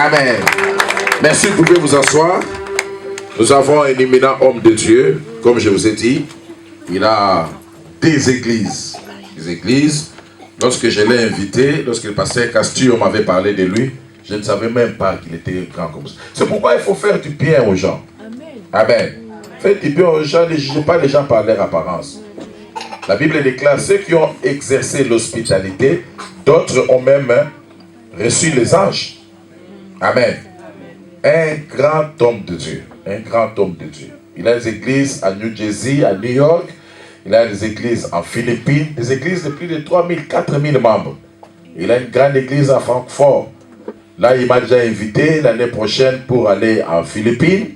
Amen. Merci, vous pouvez vous asseoir. Nous avons un éminent homme de Dieu, comme je vous ai dit. Il a des églises. Des églises. Lorsque je l'ai invité, lorsque le pasteur Castillo m'avait parlé de lui, je ne savais même pas qu'il était grand comme ça. C'est pourquoi il faut faire du bien aux gens. Amen. Faites du bien aux gens, ne jugez pas les gens par leur apparence. La Bible déclare ceux qui ont exercé l'hospitalité, d'autres ont même reçu les anges. Amen. Un grand homme de Dieu. Un grand homme de Dieu. Il a des églises à New Jersey, à New York. Il a des églises en Philippines. Des églises de plus de 3000, 4000 membres. Il a une grande église à Francfort. Là, il m'a déjà invité l'année prochaine pour aller en Philippines.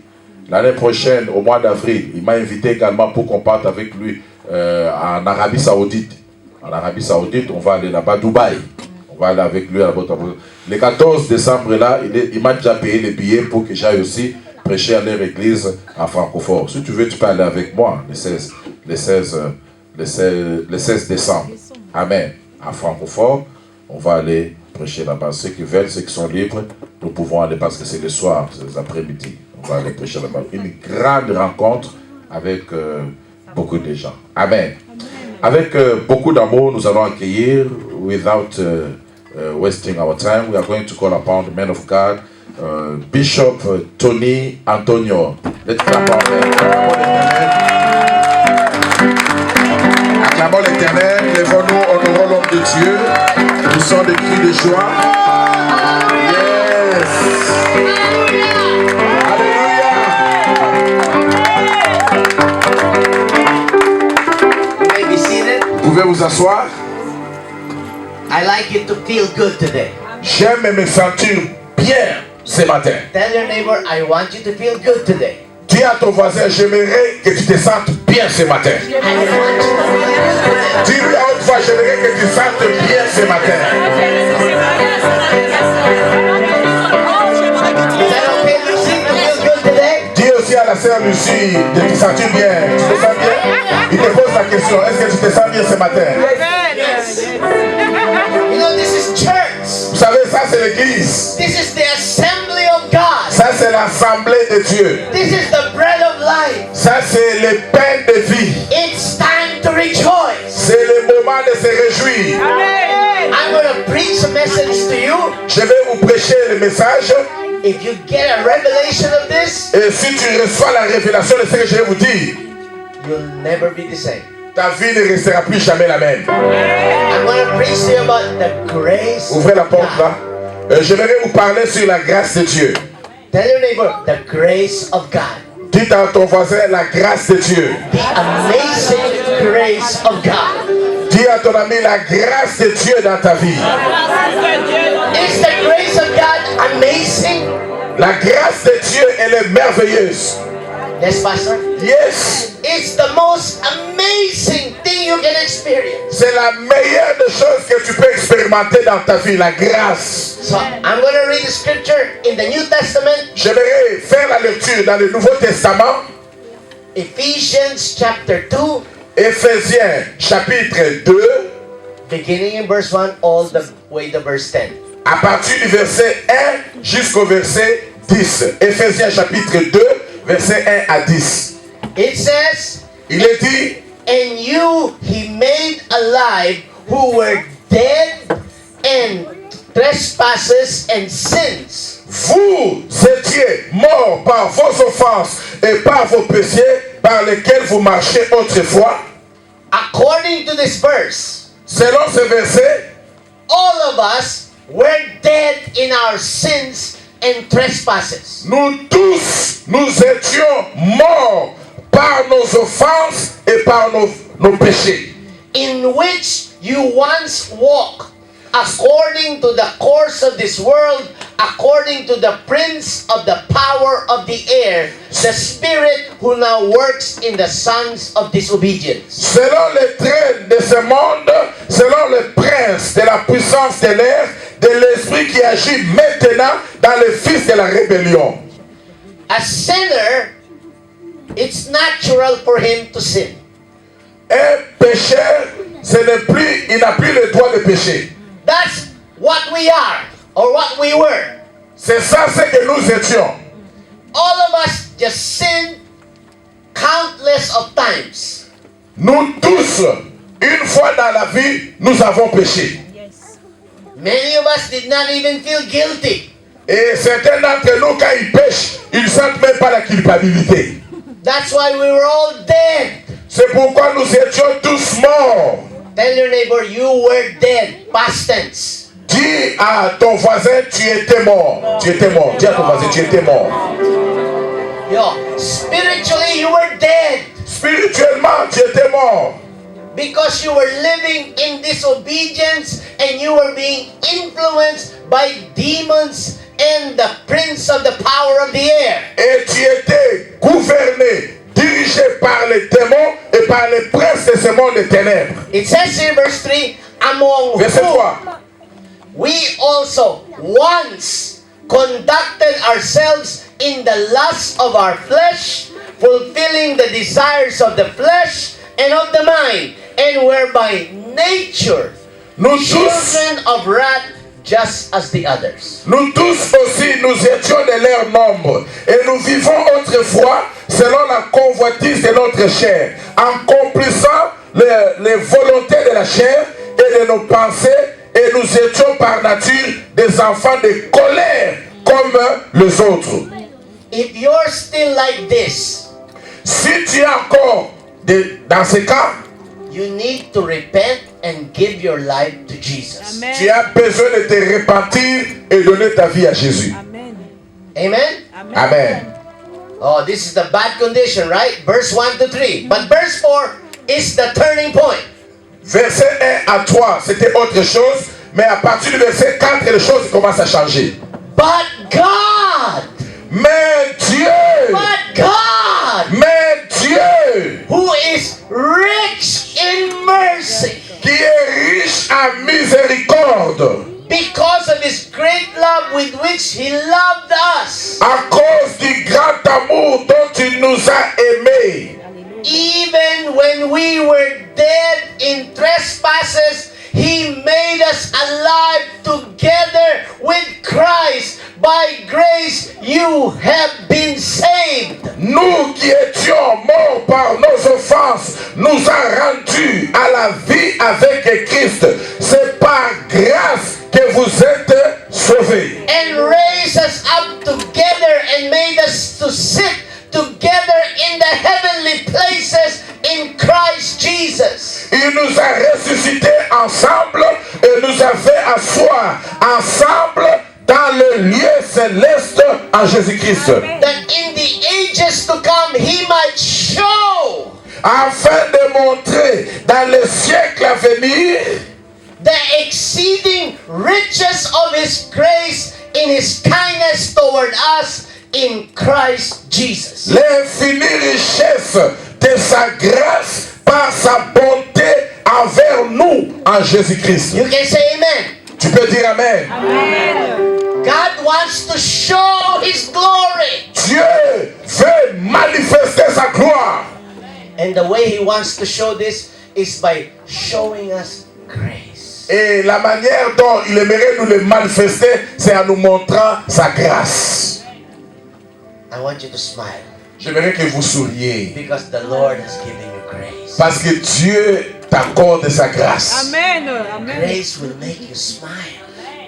L'année prochaine, au mois d'avril, il m'a invité également pour qu'on parte avec lui en Arabie Saoudite. En Arabie Saoudite, on va aller là-bas, Dubaï. On va aller avec lui là-bas. Le 14 décembre, là, il m'a déjà payé les billets pour que j'aille aussi prêcher à leur église à Francfort. Si tu veux, tu peux aller avec moi le 16 décembre. Amen. À Francfort, on va aller prêcher là-bas. Ceux qui veulent, ceux qui sont libres, nous pouvons aller parce que c'est le soir, c'est l'après-midi. On va aller prêcher là-bas. Une grande rencontre avec beaucoup de gens. Amen. Avec beaucoup d'amour, nous allons accueillir, without wasting our time, we are going to call upon the man of God, Bishop Tony Antonio. Let's clap our hands. Acclamons l'Éternel, lèvons-nous, honorons l'homme de Dieu, poussons des cris de joie. Yes! Vous pouvez vous asseoir. I like you to feel good today. J'aime me sentir bien ce matin. Tell your neighbor, I want you to feel good today. Dis à ton voisin, j'aimerais que tu te sentes bien ce matin. Dis-lui à haute voix, j'aimerais que tu te sentes bien ce matin. Dis aussi à la sœur Lucie de te sentir bien. Tu te sens bien? Il te pose la question, est-ce que tu te sens bien ce matin? You know, this is church. Vous savez, ça c'est l'église. This is the assembly of God. Ça c'est l'assemblée de Dieu. This is the bread of life. Ça c'est le pain de vie. It's time to rejoice. C'est le moment de se réjouir. I'm going to preach a message to you. Je vais vous prêcher le message. If you get a revelation of this, Et si tu reçois la révélation de ce que je vais vous dire, you'll never be the same. ta vie ne restera plus jamais la même. I'm going to preach to you about the grace. Ouvrez la porte là. J'aimerais vous parler sur la grâce de Dieu. Tell your neighbor, the grace of God. Dites à ton voisin la grâce de Dieu. The amazing grace of God. Dis à ton ami la grâce de Dieu dans ta vie. Is the grace of God amazing? La grâce de Dieu, elle est merveilleuse. Yes, Pastor. Yes. It's the most amazing thing you can experience. C'est la meilleure des choses que tu peux expérimenter dans ta vie, la grâce. So I'm going to read the scripture in the New Testament. J'aimerais faire la lecture dans le Nouveau Testament. Ephesians chapter 2. Éphésiens chapitre 2. Beginning in verse 1 all the way to verse 10. À partir du verset 1 jusqu'au verset 10. Éphésiens chapitre 2, verset 1 à 10. It says, Il est dit, and you he made alive who were dead in trespasses and sins. vous étiez morts par vos offenses et par vos péchés par lesquels vous marchiez autrefois. According to this verse, Selon ce verset, all of us were dead in our sins and trespasses, nous tous, nous étions morts par nos offenses et par nos péchés, in which you once walked according to the course of this world, according to the prince of the power of the air, the spirit who now works in the sons of disobedience. selon les traits de ce monde, selon le prince de la puissance de l'air, de l'esprit qui agit maintenant dans les fils de la rébellion. A sinner, it's natural for him to sin. Un pécheur, il n'a plus le droit de pécher. That's what we are, or what we were. C'est ça ce que nous étions. All of us just sinned countless of times. Nous tous, une fois dans la vie, nous avons péché. Many of us did not even feel guilty. Et certains d'entre nous, quand ils pêchent, ils ne sentent même pas la culpabilité. That's why we were all dead. C'est pourquoi nous étions tous morts. Tell your neighbor, you were dead. Past tense. Dis à ton voisin, tu étais mort. Tu étais mort. Dis à ton voisin, tu étais mort. Yo, spiritually you were dead. Spirituellement, tu étais mort. Because you were living in disobedience and you were being influenced by demons and the prince of the power of the air. Et tu étais gouverné, dirigé par les démons et par les princes de ce monde des ténèbres. It says in verse 3, among Verset whom 3. we also once conducted ourselves in the lust of our flesh, fulfilling the desires of the flesh and of the mind, and were by nature Nous tous, children of wrath, just as the others. nous tous aussi, nous étions de leur nombre. Et nous vivons autrefois selon la convoitise de notre chair, accomplissant les volontés de la chair et de nos pensées. Et nous étions par nature des enfants de colère comme les autres. If you're still like this, Si tu es encore dans ce cas, you need to repent and give your life to Jesus. Amen. tu as besoin de te repentir et donner ta vie à Jésus. Amen. Amen? Amen. Amen. Oh, this is the bad condition, right? Verse 1 to 3. But verse 4 is the turning point. Verset 1 à 3, c'était autre chose, mais à partir du verset 4, les choses commencent à changer. But God, Mais Dieu, who is rich in mercy, qui est riche en miséricorde, because of his great love with which he loved us, à cause du grand amour dont il nous a aimés, even when we were dead in trespasses, he made us alive together with Christ. By grace you have been saved. nous qui étions morts par nos offenses, nous a rendus à la vie avec Christ. C'est par grâce que vous êtes sauvés. And raised us up together and made us to sit together in the heavenly places in Christ Jesus. Il nous a ressuscités ensemble et nous a fait asseoir ensemble dans le lieu céleste en Jésus-Christ. That in the ages to come he might show Afin de montrer dans les siècles à venir the exceeding riches of his grace in his kindness toward us in Christ Jesus. l'infinie richesse de sa grâce par sa bonté envers nous en Jésus-Christ. You can say amen. Tu peux dire Amen. God wants to show his glory. Dieu veut manifester sa gloire. And the way he wants to show this is by showing us grace. Et la manière dont il aimerait nous le manifester, c'est en nous montrant sa grâce. I want you to smile J'aimerais que vous souriez. because the Lord has given you grace. Parce que Dieu t'accorde sa grâce. Amen. Amen. Grace will make you smile.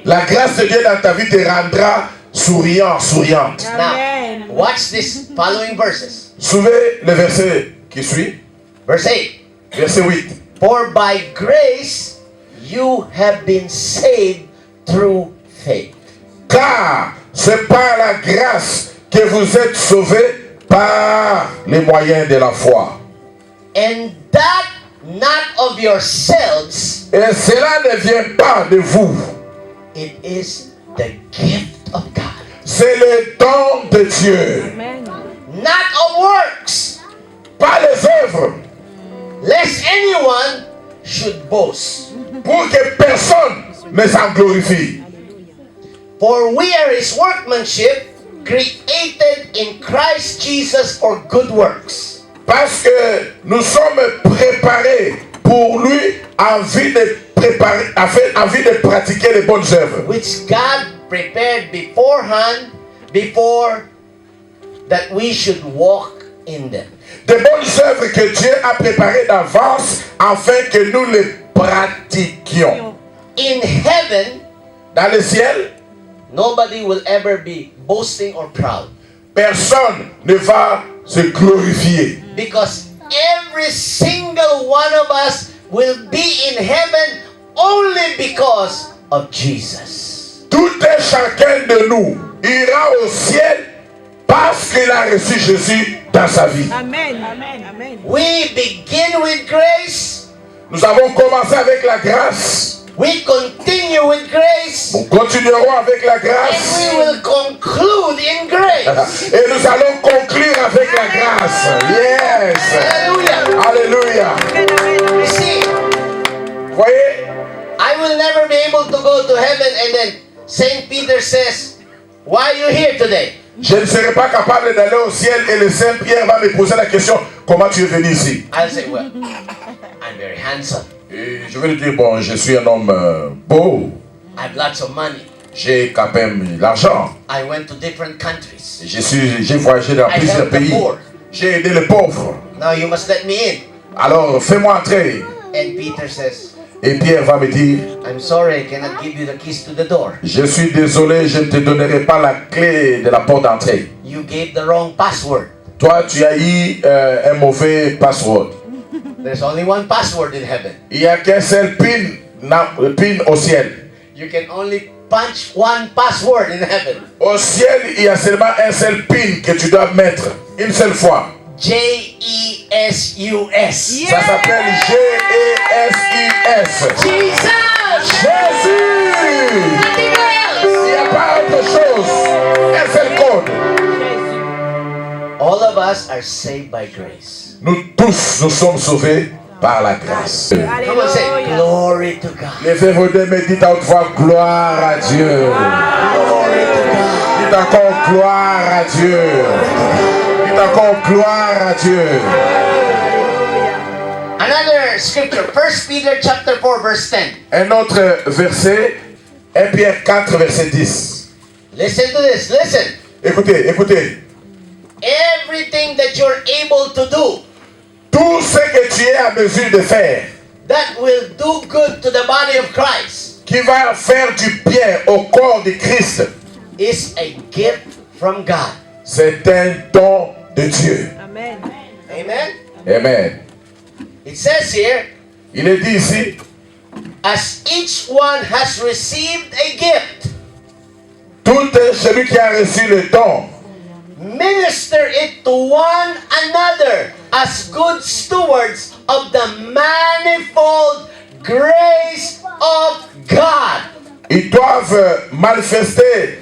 La grâce de Dieu dans ta vie te rendra souriant, souriante. Amen. Now, watch this following verses. Suivez le verset qui suit. Verse 8. Verset 8. For by grace you have been saved through faith. Car c'est par la grâce que vous êtes sauvés par les moyens de la foi. And that not of yourselves, Et cela ne vient pas de vous. it is the gift of God. C'est le don de Dieu. Amen. Not of works, Pas les œuvres. lest anyone should boast. Pour que personne ne s'en glorifie. For we are his workmanship, created in Christ Jesus for good works, Parce que nous sommes préparés pour lui en vue de pratiquer les bonnes œuvres. which God prepared beforehand, before that we should walk in them. Des bonnes œuvres que Dieu a préparées d'avance afin que nous les pratiquions. In heaven, Dans le ciel, nobody will ever be boasting or proud. personne ne va se glorifier. Because every single one of us will be in heaven only because of Jesus. Tout et chacun de nous ira au ciel parce qu'il a reçu Jésus dans sa vie. Amen. Amen. Amen. We begin with grace. Nous avons commencé avec la grâce. We continue with grace. Nous continuerons avec la And grâce. we will conclude in grace. Et nous allons conclure avec la grâce. Yes. Hallelujah. Alléluia. You see, Voyez, I will never be able to go to heaven and then Saint Peter says, why are you here today? je ne serai pas capable d'aller au ciel et le Saint-Pierre va me poser la question, comment tu es venu ici? I'll say, well, I'm very handsome. Et je vais lui dire, bon, je suis un homme beau, I have lots of money. j'ai quand même l'argent, I went to different countries. j'ai voyagé dans I plusieurs helped the pays, poor. j'ai aidé les pauvres, Now you must let me in. alors fais-moi entrer. And Peter says, Et Pierre va me dire, I'm sorry, I cannot give you the keys to the door. je suis désolé, je ne te donnerai pas la clé de la porte d'entrée. You gave the wrong password. Toi, tu as eu un mauvais password. There's only one password in heaven. Il n'y a qu'un seul pin au ciel. You can only punch one password in heaven. Au ciel, il y a seulement un seul pin que tu dois mettre une seule fois. J-E-S-U-S. Ça s'appelle G-E-S-I-S. Jesus! Jésus! Nothing Il else! n'y a pas autre chose. Un seul code. All of us are saved by grace. Nous tous, nous sommes sauvés par la grâce. Come on, say, glory to God. Levez vos deux mains, dites à haute voix, gloire à Dieu. Glory to God. Dites encore gloire à Dieu. Dites encore gloire à Dieu. Another scripture, 1 Peter chapter 4, verse 10. Un autre verset, 1 Pierre 4, verset 10. Listen to this, listen. Écoutez, écoutez. Everything that you're able to do Tout ce que tu es à mesure de faire, that will do good to the body of Christ qui va faire du bien au corps de Christ, is a gift from God. c'est un don de Dieu. Amen. Amen? Amen. It says here, Il est dit ici, as each one has received a gift, tout celui qui a reçu le don, minister it to one another as good stewards of the manifold grace of God. ils doivent manifester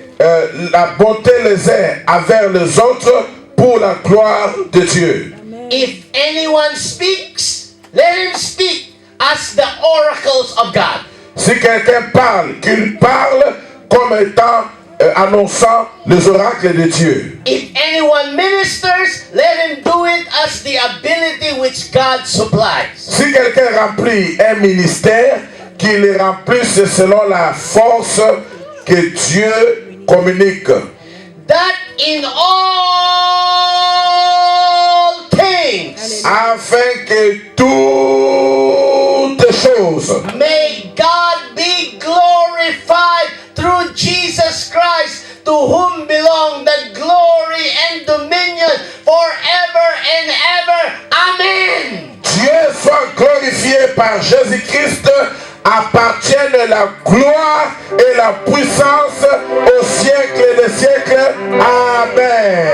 la bonté les uns envers les autres pour la gloire de Dieu. If anyone speaks, let him speak as the oracles of God. Si quelqu'un parle, qu'il parle comme étant annonçant les oracles de Dieu. If anyone ministers, let him do it as the ability which God supplies. Si quelqu'un remplit un ministère, qu'il le remplisse selon la force que Dieu communique. That in all things Afin que toutes choses, may God be glorified through Jesus Christ, to whom belong the glory and dominion forever and ever. Amen. Dieu soit glorifié par Jésus-Christ, appartiennent la gloire et la puissance au siècle des siècles. Amen.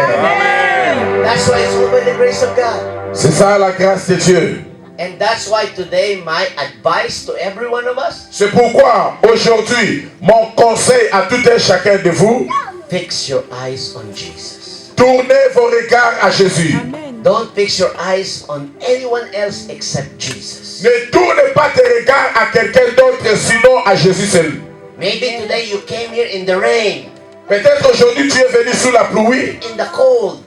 That's why it's all by the grace of God. C'est ça la grâce de Dieu. And that's why today my advice to every one of us, C'est pourquoi aujourd'hui, mon conseil à tout et chacun de vous, fix your eyes on Jesus. tournez vos regards à Jésus. Don't fix your eyes on anyone else except Jesus. Ne tourne pas tes regards à quelqu'un d'autre sinon à Jésus seul. Maybe today you came here in the rain, Peut-être aujourd'hui tu es venu sous la pluie, in the cold.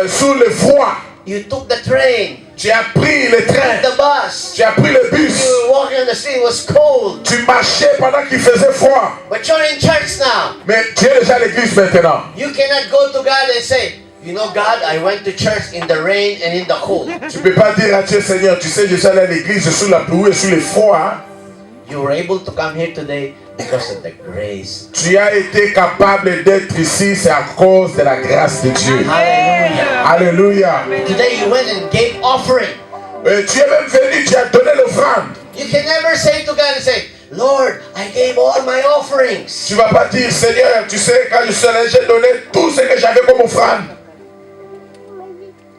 sous le froid. You took the train. Tu as pris le train. The bus. Tu as pris le bus. You were walking on the street. It was cold. Tu marchais pendant qu'il faisait froid. But you're in church now. Mais tu es déjà à l'église maintenant. You cannot go to God and say, you know, God, I went to church in the rain and in the cold. Tu ne peux pas dire à Dieu, Seigneur, tu sais, je suis allé à l'église sous la pluie et sous le froid. Hein? You were able to come here today because of the grace. Tu as été capable d'être ici, c'est à cause de la grâce de Dieu. Hallelujah. Alléluia. Today you went and gave offering. Tu es même venu, tu as donné l'offrande. You can never say to God and say, Lord, I gave all my offerings. Tu ne vas pas dire, Seigneur, tu sais, quand je suis allé, j'ai donné tout ce que j'avais comme offrande.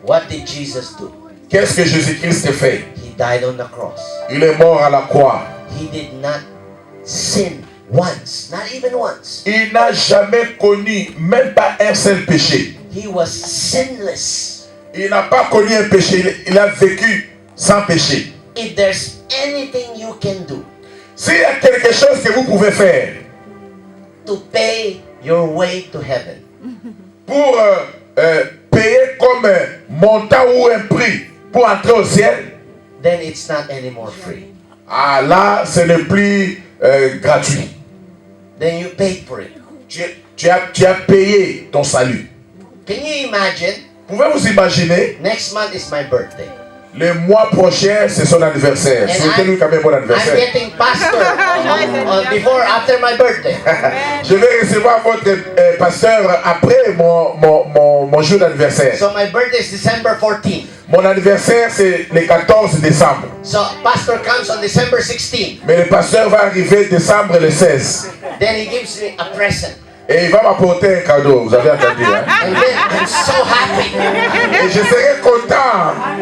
What did Jesus do? Qu'est-ce que Jésus-Christ a fait? He died on the cross. Il est mort à la croix. He did not sin once, not even once. Il n'a jamais connu même pas un seul péché. He was sinless. Il n'a pas connu un péché. Il a vécu sans péché. If there's anything you can do S'il y a quelque chose que vous pouvez faire to pay your way to heaven, pour payer comme montant ou un prix pour entrer au ciel, then it's not anymore free. ah là, ce n'est plus gratuit. Then you paid for it. Tu as payé ton salut. Can you imagine? Pouvez-vous imaginer? Next month is my birthday. Le mois prochain, c'est son anniversaire. Souhaitez-lui quand même bon I'm anniversaire. getting pastor after my birthday. Je vais recevoir votre pasteur après mon jour d'anniversaire. So my birthday is December 14th. Mon anniversaire, c'est le 14 décembre. So pastor comes on December 16th. Mais le pasteur va arriver décembre le 16. Then he gives me a present. Et il va m'apporter un cadeau. Vous avez entendu, hein? And then I'm so happy. Et je serai content. And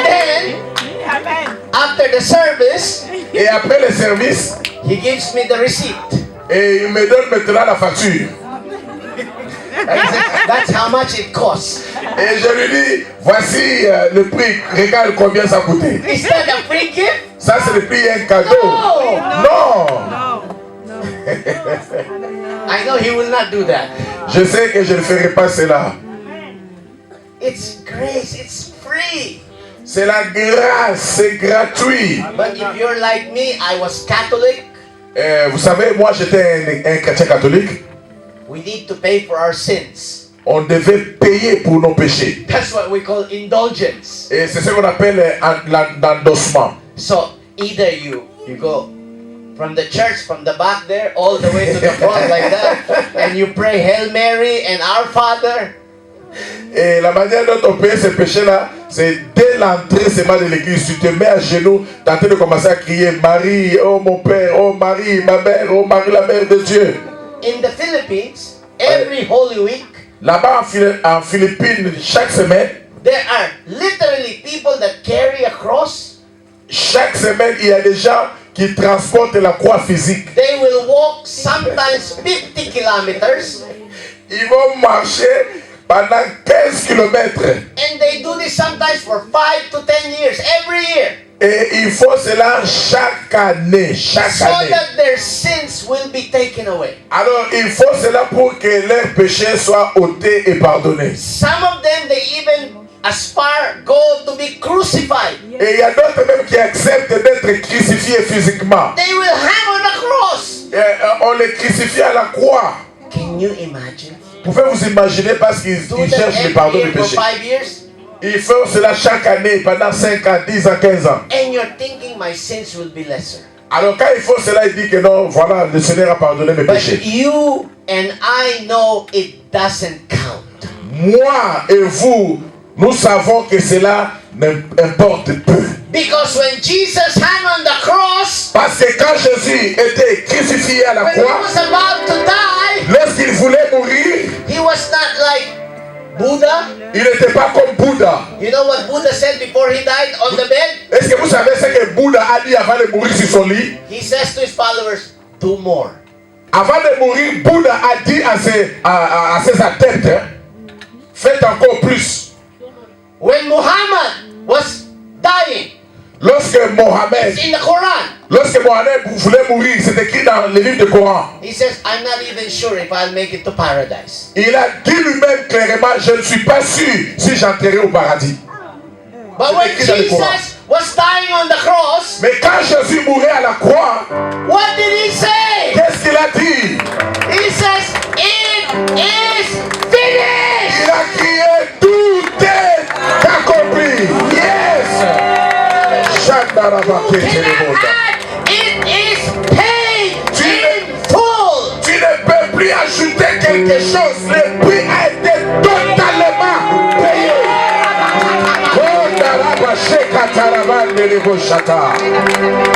then after the service, Et après le service, he gives me the receipt. et il me donne maintenant la facture. And he says, that's how much it costs. Et je lui dis, voici le prix. Regarde combien ça coûtait. Is that a free gift? Ça, c'est le prix un cadeau. No. Non. I know he will not do that. Je sais que je ne ferai pas cela. It's grace. It's free. C'est la grâce, c'est gratuit. But if you're like me, I was Catholic. Vous savez, moi j'étais un chrétien catholique. We need to pay for our sins. On devait payer pour nos péchés. That's what we call indulgence. Et c'est ce qu'on appelle l'endossement. So either you go from the church, from the back there, all the way to the front like that, and you pray Hail Mary and Our Father. Et la manière dont on paye ces péchés-là, c'est dès l'entrée seulement de l'église. Tu te mets à genoux, tu es en train de commencer à crier Marie, oh mon Père, oh Marie, ma mère, oh Marie, la mère de Dieu. In the Philippines, every Holy Week, Là-bas en Philippines, chaque semaine, there are literally people that carry a cross. chaque semaine, il y a des gens qui transportent la croix physique. They will walk sometimes 50 kilometers. Ils vont marcher pendant 15 kilomètres. And they do this sometimes for 5 to 10 years, every year. Et il faut cela chaque année, chaque So année. that their sins will be taken away. Alors il faut cela pour que leurs péchés soient ôtés et pardonnés. Some of them, they even aspire, go to be crucified. Et il y a d'autres même qui acceptent d'être crucifiés physiquement. They will hang on the cross. Et, on les crucifie à la croix. Can you imagine? Pouvez-vous imaginer parce qu'ils Do that cherchent le pardon every des year for péchés. 5 years. Ils font cela chaque année pendant 5 ans, 10 ans, 15 ans. And you're thinking my sins will be lesser. Alors quand il faut cela, il dit que non, voilà, le Seigneur a pardonné mes But péchés. you and I know it doesn't count. Moi et vous, nous savons que cela n'importe peu. Because when Jesus hung on the cross, Parce que quand Jésus était crucifié à la when he croix, was about to die, lorsqu'il voulait mourir, he was not like Buddha. il n'était pas comme Bouddha. You know what Buddha said before he died on the bed? Est-ce que vous savez ce que Bouddha a dit avant de mourir sur son lit? He says to his followers, do more. Avant de mourir, Bouddha a dit à ses adeptes, hein, faites encore plus. When Muhammad was dying, Lorsque Mohammed, it's in the Quran. voulait mourir, c'est écrit dans le livre du Coran. He says, I'm not even sure if I'll make it to paradise. Il a dit lui-même clairement, je ne suis pas sûr si j'entrerai au paradis. But when Jesus was dying on the cross, mais quand Jésus mourait à la croix, what did he say? qu'est-ce qu'il a dit? He says, it is finished. Il a crié, tout est accompli. Yes. You cannot add, it is paid in full. Tu ne peux plus ajouter quelque chose. Le prix a été totalement payé.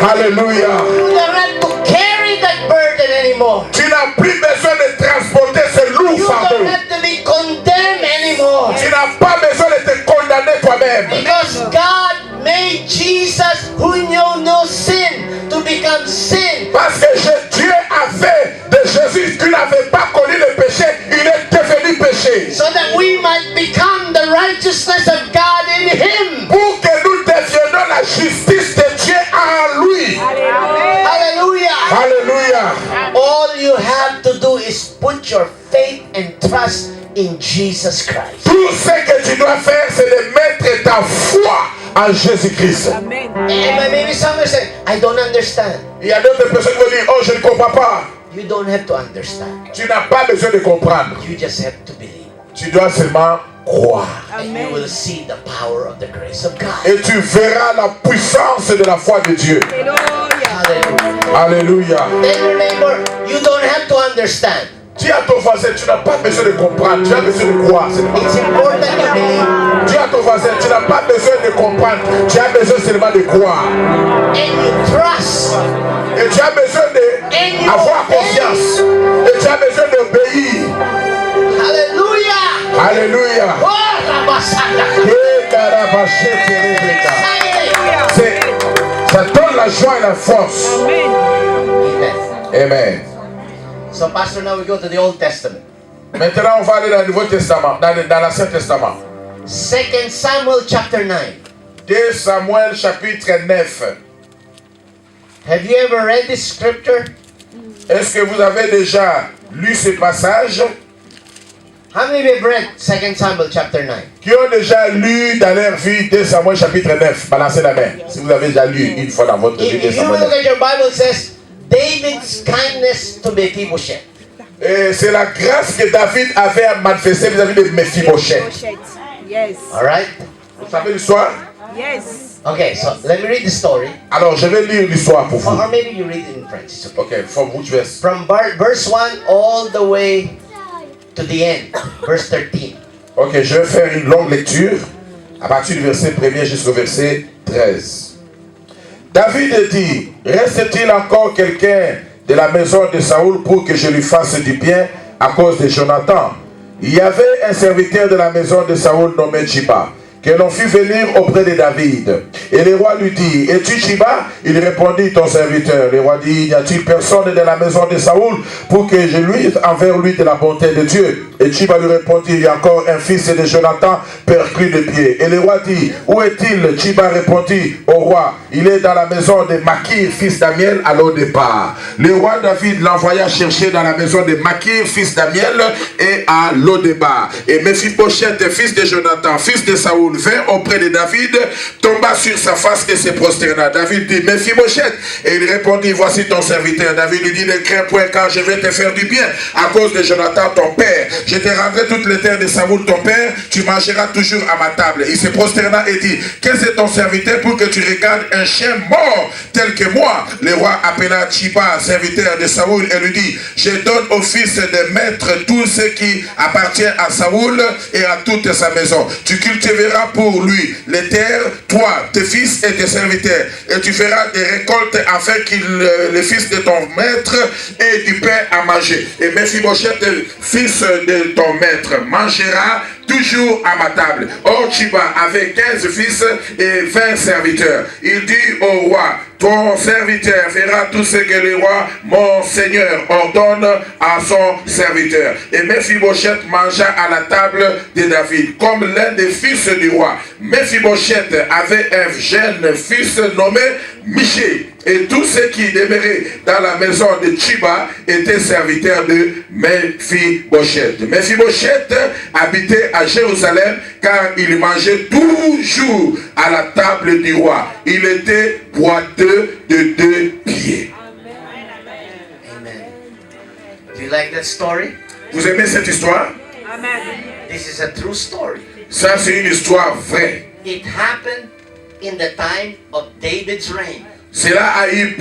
Alléluia. You don't have to carry that burden anymore. Tu n'as plus besoin de transporter ce lourd You fardeau. don't have to be condemned anymore. Tu n'as pas besoin de te condamner toi-même. Because God made Jesus, who knew no sin, to become sin. Parce que Dieu a fait de Jésus qui n'avait pas connu le péché, il est devenu péché. So that we might become the righteousness of God in Him. Pour que nous devienions la justice de Dieu en lui. Hallelujah. Alléluia. All you have to do is put your faith and trust in Jesus Christ. Tout ce que tu dois faire, c'est de mettre ta foi en Jésus-Christ. Amen. And maybe some will say, I don't understand. Il y a d'autres personnes qui vont dire, oh, je ne comprends pas. You don't have to understand. Tu n'as pas besoin de comprendre. You just have to believe. Tu dois seulement croire. And you will see the power of the grace of God. Et tu verras la puissance de la foi de Dieu. Hallelujah. Alléluia. Tell your neighbor, you don't have to understand. Dis à ton voisin, tu n'as pas besoin de comprendre, tu as besoin de croire. It's important you believe. Dis à ton voisin, tu n'as pas besoin de comprendre, tu as besoin seulement de croire. And you trust. Et tu as besoin d'avoir confiance. Et tu as besoin d'obéir. Hallelujah. Alléluia. Oh, Rabasanda. Ça donne la joie et la force. Amen. Amen. So, Pastor, now we go to the Old Testament. Maintenant, on va aller dans le Nouveau Testament, dans l'Ancien Testament. 2 Samuel chapter 9. 2 Samuel chapitre 9. Have you ever read this scripture? Est-ce que vous avez déjà lu ce passage? How many have read 2 Samuel chapter 9? Qui ont déjà lu dans leur vie 2 Samuel chapitre 9? Balancez la main. Si vous avez déjà lu une fois dans votre vie 2 If you Samuel look 9. at your Bible, it says David's kindness to Mephibosheth. Et c'est la grâce que David avait à manifester vis-à-vis de Mephibosheth. Yes. All right? Vous savez l'histoire? Yes. Okay, so let me read the story. Alors, je vais lire l'histoire pour vous. Or maybe you read it in French. It's okay. Ok, from which verse? From verse 1 all the way to the end, verse 13. Ok, je vais faire une longue lecture à partir du verset 1er jusqu'au verset 13. David dit, reste-t-il encore quelqu'un de la maison de Saoul pour que je lui fasse du bien à cause de Jonathan? Il y avait un serviteur de la maison de Saoul nommé Chiba, que l'on fit venir auprès de David. Et le roi lui dit, es-tu Chiba? Il répondit, ton serviteur. Le roi dit, y a-t-il personne de la maison de Saoul pour que je lui envers lui de la bonté de Dieu? Et Chiba lui répondit, il y a encore un fils de Jonathan perclus de pied. Et le roi dit, où est-il? Chiba répondit au roi, il est dans la maison de Makir, fils d'Amiel, à l'O-Départ. Le roi David l'envoya chercher dans la maison de Makir, fils d'Amiel, et à l'O-Départ. Et Mephibosheth, fils de Jonathan, fils de Saoul, vint auprès de David, tomba sur sa face et se prosterna. David dit, Mephibosheth. Et il répondit, voici ton serviteur. David lui dit, ne crains point, car je vais te faire du bien à cause de Jonathan, ton père. Je te rendrai toutes les terres de Saoul, ton père, tu mangeras toujours à ma table. Il se prosterna et dit, qu'est-ce que ton serviteur pour que tu regardes un chien mort tel que moi? Le roi appela Chiba, serviteur de Saoul, et lui dit, je donne au fils de maître tout ce qui appartient à Saoul et à toute sa maison. Tu cultiveras pour lui les terres, toi, tes fils et tes serviteurs, et tu feras des récoltes afin qu'il, le fils de ton maître, ait du pain à manger. Et Mephibosheth, fils de ton maître, mangera toujours à ma table. Or Chiba avait 15 fils et 20 serviteurs. Il dit au roi, ton serviteur fera tout ce que le roi, mon seigneur, ordonne à son serviteur. Et Mephibosheth mangea à la table de David, comme l'un des fils du roi. Mephibosheth avait un jeune fils nommé Miché. Et tous ceux qui demeuraient dans la maison de Chiba étaient serviteurs de Mephibosheth. Mephibosheth habitait à Jérusalem car il mangeait toujours à la table du roi. Il était boiteux de 2 pieds. Amen. Do you like that story? Vous aimez cette histoire? Amen. This is a true story. Ça, c'est une histoire vraie. It happened in the time of David's reign. Cela a eu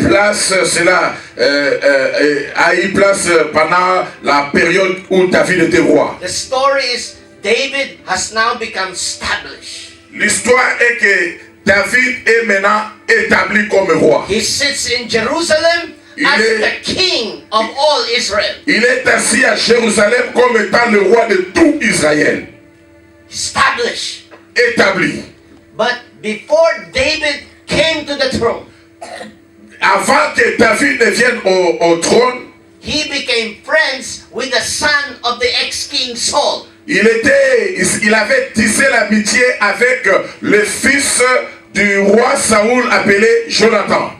place, pendant la période où David était roi. The story is David has now become established. L'histoire est que David est maintenant établi comme roi. He sits in Jerusalem as the king of all Israel. Il est assis à Jérusalem comme étant le roi de tout Israël. Established. Établi. But before David came to the throne, Avant que David ne vienne au trône, he became friends with the son of the ex-king Saul. il avait tissé l'amitié avec le fils du roi Saoul appelé Jonathan.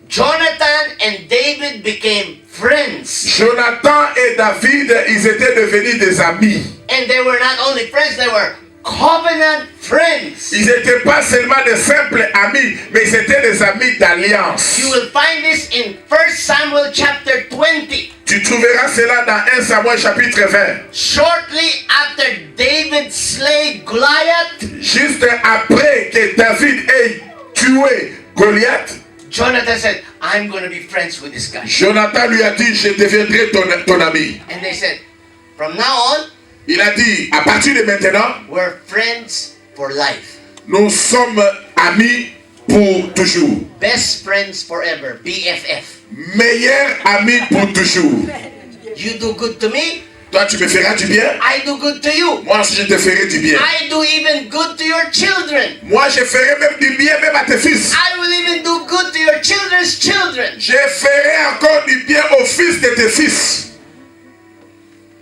Jonathan and David became friends. Jonathan et David, ils étaient devenus des amis. And they were not only friends, they were covenant friends. Ils n'étaient pas seulement des simples amis, mais ils étaient des amis d'alliance. You will find this in 1 Samuel chapter 20. Tu trouveras cela dans 1 Samuel chapitre 20. Shortly after David slayed Goliath, Juste après que David ait tué Goliath, Jonathan said, I'm going to be friends with this guy. Jonathan lui a dit, je deviendrai ton ami. And they said, from now on, Il a dit, à partir de maintenant, we're friends for life. nous sommes amis pour toujours. Best friends forever, BFF. Meilleurs amis pour toujours. You do good to me, Toi, tu me feras du bien. I do good to you. Moi aussi, je te ferai du bien. I do even good to your children. Moi, je ferai même du bien même à tes fils. I will even do good to your children's children. Je ferai encore du bien aux fils de tes fils.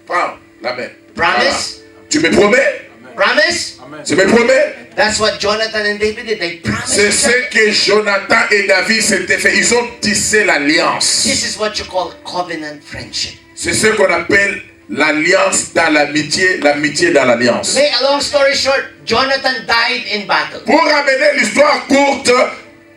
Prends la main. Promise? Voilà. Tu me promets? Promise? Tu me promets? That's what Jonathan and David did. They promised. C'est ce que Jonathan et David s'étaient fait. Ils ont tissé l'alliance. This is what you call covenant friendship. C'est ce qu'on appelle l'alliance dans l'amitié, l'amitié dans l'alliance. Make a long story short, Jonathan died in battle. Pour ramener l'histoire courte,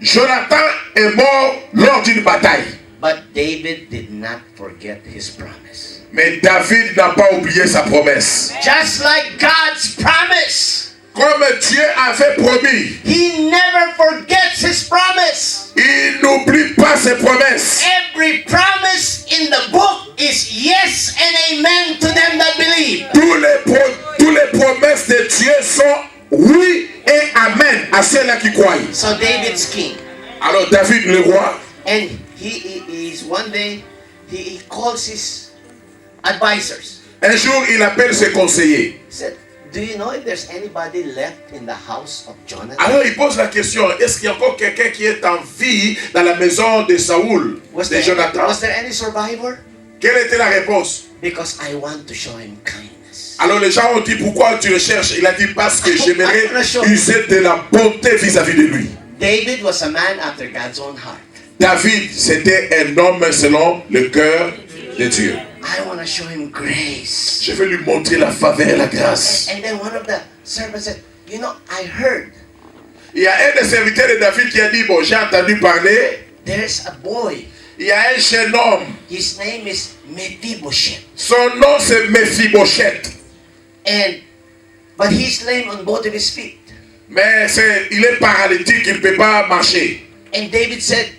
Jonathan est mort lors d'une bataille. But David did not forget his promise. Mais David n'a pas oublié sa promesse. Just like God's promise. Comme Dieu avait promis, He never forgets his promise. il n'oublie pas ses promesses. Every promise in the book is yes and amen to them that believe. Tous les promesses de Dieu sont oui et amen à ceux-là qui croient. So David's king. Alors David le roi, And he is one day, he calls his advisors. un jour il appelle ses conseillers. He said, do you know if there's anybody left in the house of Jonathan? Alors il pose la question, est-ce qu'il y a encore quelqu'un qui est en vie dans la maison de Saoul, Was de there Jonathan? any survivor? Quelle était la réponse? Because I want to show him kindness. Alors les gens ont dit, pourquoi tu le cherches? Il a dit, parce que j'aimerais user de la bonté vis-à-vis de lui. David was a man after God's own heart. David, c'était un homme selon le cœur de Dieu. I want to show him grace. Je vais lui montrer la faveur, la grâce. And then one of the servants said, you know, I heard Il y a un des serviteurs de David qui a dit, bon, j'ai entendu parler. there's a boy. Il y a un jeune homme. His name is Mephibosheth. Son nom c'est Mephibosheth. But he's lame on both of his feet. Mais il est paralytique, il ne peut pas marcher. And David said,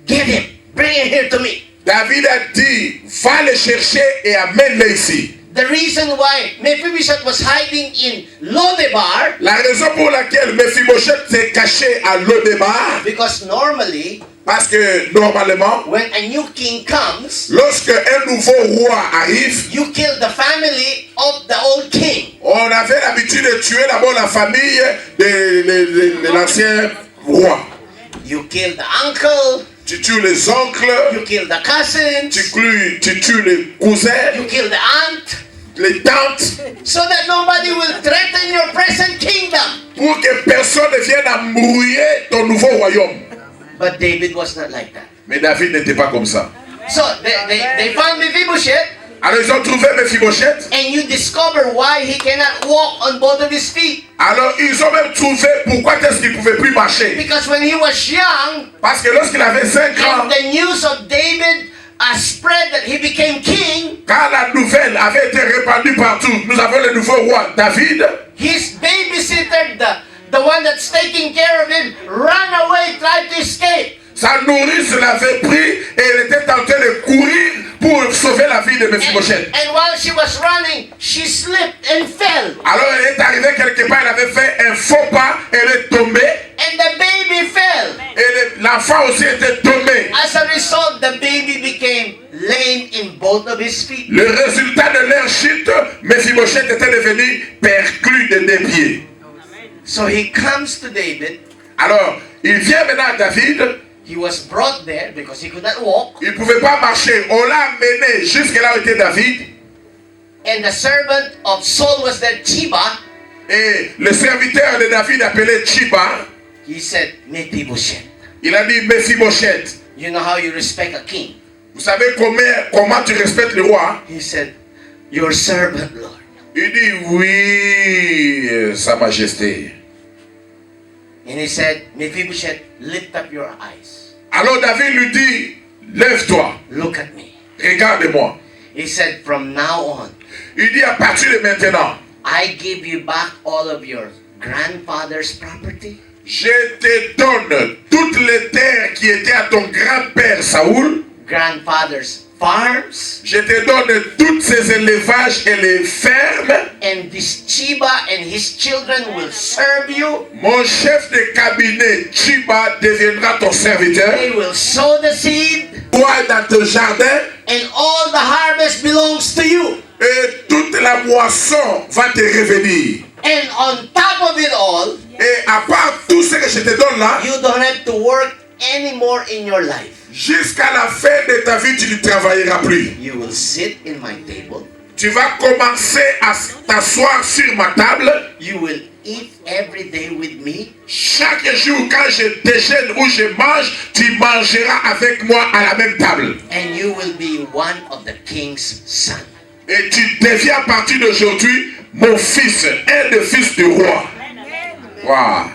get him, bring him here to me. David a dit, va le chercher et amène-le ici. The reason why Mephibosheth was hiding in Lodebar, La raison pour laquelle Mephibosheth s'est caché à Lodebar, because normally, parce que normalement, when a new king comes, lorsque un nouveau roi arrive, you kill the family of the old king. on avait l'habitude de tuer d'abord la famille de l'ancien roi. You kill the uncle, Tu tues les oncles, you kill the cousins, tu tues les cousins, you kill the aunt, les tantes, so that nobody will threaten your present kingdom. pour que personne ne vienne à mouiller ton nouveau royaume. But David was not like that. Mais David n'était pas comme ça. So they found Mephibosheth, Alors ils ont trouvé Mephibosheth. and you discover why he cannot walk on both of his feet. Alors ils ont même trouvé pourquoi est-ce qu'il ne pouvait plus marcher. Because when he was young, Parce que lorsqu'il avait 5 ans, and the news of David spread that he became king, quand la nouvelle avait été répandue partout, nous avons le nouveau roi David. his babysitter, the one that's taking care of him, ran away, tried to escape. Sa nourrice l'avait pris et elle était tentée de courir pour sauver la vie de Mephibosheth. And while she was running, she slipped and fell. Alors elle est arrivée quelque part, elle avait fait un faux pas, elle est tombée And the baby fell. et l'enfant aussi était tombé. As a result, the baby became lame in both of his feet. Le résultat de leur chute, Mephibosheth était devenu perclus de deux pieds. So he comes to David. Alors, il vient maintenant à David. He was brought there because he could not walk. Il ne pouvait pas marcher. On l'a amené jusque là où était David. And the servant of Saul was there, Chiba. Et le serviteur de David appelé Chiba, He said, Mephibosheth. il a dit Mephibosheth. You know how you respect a king? Vous savez comment tu respectes le roi? He said, your servant, Lord. Il dit oui, Sa Majesté. And he said, Mephibosheth, lift up your eyes. Alors David lui dit, lève-toi, Look at me. regarde-moi. He said, from now on, Il dit à partir de maintenant, I give you back all of your grandfather's property. je te donne toutes les terres qui étaient à ton grand-père Saoul. Grandfather's farms. Je te donne tous ces élevages et les fermes. And this Chiba and his children will serve you. Mon chef de cabinet, Chiba, deviendra ton serviteur. They will sow the seed. Toi dans ton jardin. And all the harvest belongs to you. Et toute la moisson va te revenir. And on top of it all, Et à part tout ce que je te donne là, you don't have to work anymore in your life. jusqu'à la fin de ta vie, tu ne travailleras plus. You will sit in my table. Tu vas commencer à t'asseoir sur ma table. You will eat every day with me. Chaque jour, quand je déjeune ou je mange, tu mangeras avec moi à la même table. And you will be one of the king's sons. Et tu deviens à partir d'aujourd'hui mon fils, un des fils du roi. Wow.